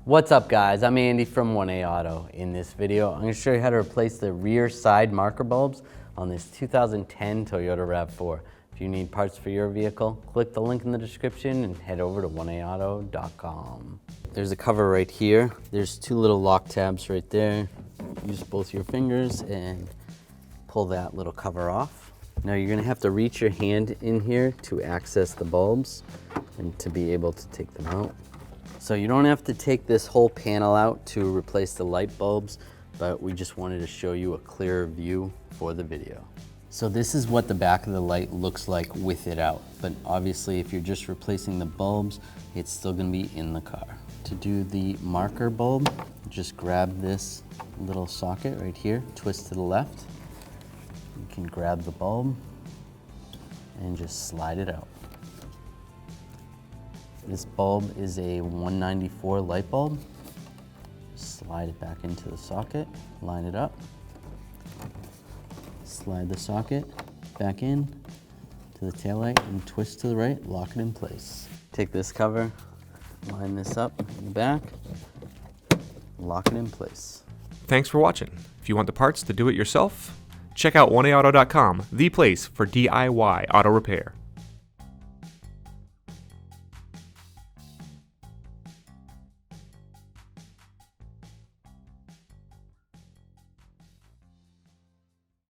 What's up guys, I'm Andy from 1A Auto. In this video, I'm going to show you how to replace the rear side marker bulbs on this 2010 Toyota Rav4. If you need parts for your vehicle, click the link in the description and head over to 1aauto.com. There's a cover right here. There's two little lock tabs right there. Use both your fingers and pull that little cover off. Now you're going to have to reach your hand in here to access the bulbs and to be able to take them out. So you don't have to take this whole panel out to replace the light bulbs, but we just wanted to show you a clearer view for the video. So this is what the back of the light looks like with it out, but obviously if you're just replacing the bulbs, it's still going to be in the car. To do the marker bulb, just grab this little socket right here, twist to the left. You can grab the bulb and just slide it out. This bulb is a 194 light bulb. Slide it back into the socket, line it up. Slide the socket back in to the taillight and twist to the right, lock it in place. Take this cover, line this up in the back, lock it in place. Thanks for watching. If you want the parts to do it yourself, check out 1aauto.com, the place for DIY auto repair.